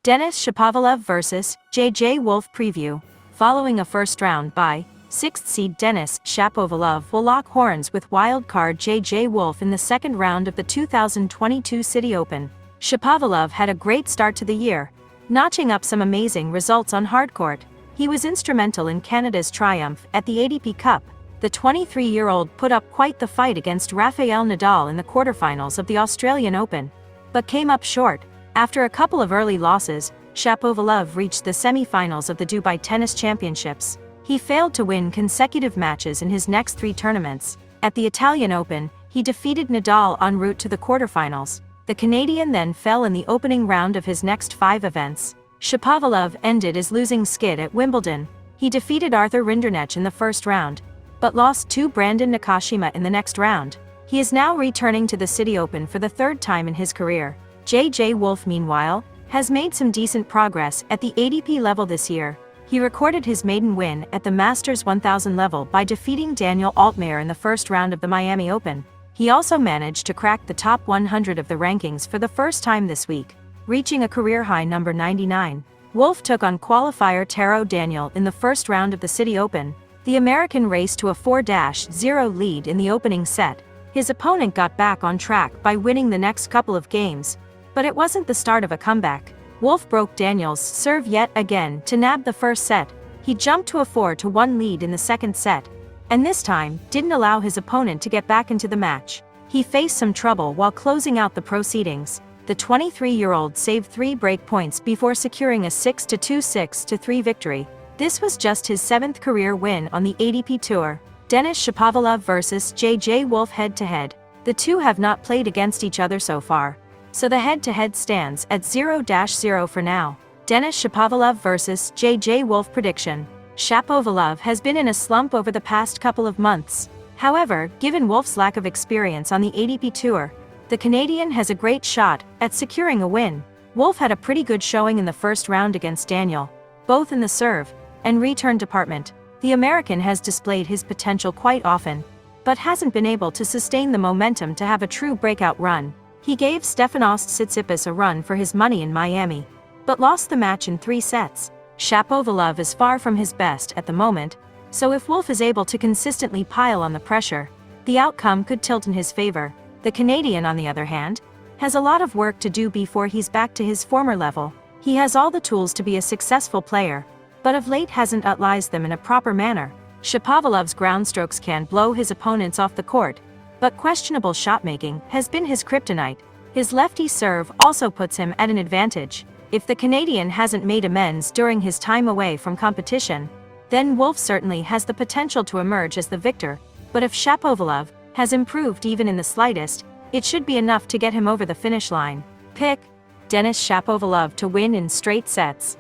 Denis Shapovalov vs. J.J. Wolf preview. Following a first round bye, 6th seed Denis Shapovalov will lock horns with wildcard J.J. Wolf in the second round of the 2022 Citi Open. Shapovalov had a great start to the year, notching up some amazing results on hardcourt. He was instrumental in Canada's triumph at the ATP Cup. The 23-year-old put up quite the fight against Rafael Nadal in the quarterfinals of the Australian Open, but came up short. After a couple of early losses, Shapovalov reached the semi-finals of the Dubai Tennis Championships. He failed to win consecutive matches in his next 3 tournaments. At the Italian Open, he defeated Nadal en route to the quarterfinals. The Canadian then fell in the opening round of his next 5 events. Shapovalov ended his losing skid at Wimbledon. He defeated Arthur Rinderknech in the first round, but lost to Brandon Nakashima in the next round. He is now returning to the Citi Open for the 3rd time in his career. J.J. Wolf, meanwhile, has made some decent progress at the ATP level this year. He recorded his maiden win at the Masters 1000 level by defeating Daniel Altmaier in the first round of the Miami Open. He also managed to crack the top 100 of the rankings for the first time this week, reaching a career-high number 99. Wolf took on qualifier Taro Daniel in the first round of the Citi Open. The American raced to a 4-0 lead in the opening set. His opponent got back on track by winning the next couple of games, but it wasn't the start of a comeback. Wolf broke Daniel's serve yet again to nab the first set. He jumped to a 4-1 lead in the second set, and this time didn't allow his opponent to get back into the match. He faced some trouble while closing out the proceedings. The 23-year-old saved 3 break points before securing a 6-2, 6-3 victory. This was just his 7th career win on the ATP Tour. Denis Shapovalov vs. J.J. Wolf head-to-head. The two have not played against each other so far, so the head-to-head stands at 0-0 for now. Denis Shapovalov vs. J.J. Wolf prediction. Shapovalov has been in a slump over the past couple of months. However, given Wolf's lack of experience on the ATP Tour, the Canadian has a great shot at securing a win. Wolf had a pretty good showing in the first round against Daniel, both in the serve and return department. The American has displayed his potential quite often, but hasn't been able to sustain the momentum to have a true breakout run. He gave Stefanos Tsitsipas a run for his money in Miami, but lost the match in 3 sets. Shapovalov is far from his best at the moment, so if Wolf is able to consistently pile on the pressure, the outcome could tilt in his favor. The Canadian, on the other hand, has a lot of work to do before he's back to his former level. He has all the tools to be a successful player, but of late hasn't utilized them in a proper manner. Shapovalov's ground strokes can blow his opponents off the court, but questionable shot-making has been his kryptonite. His lefty serve also puts him at an advantage. If the Canadian hasn't made amends during his time away from competition, then Wolf certainly has the potential to emerge as the victor, but if Shapovalov has improved even in the slightest, it should be enough to get him over the finish line. Pick Denis Shapovalov to win in straight sets.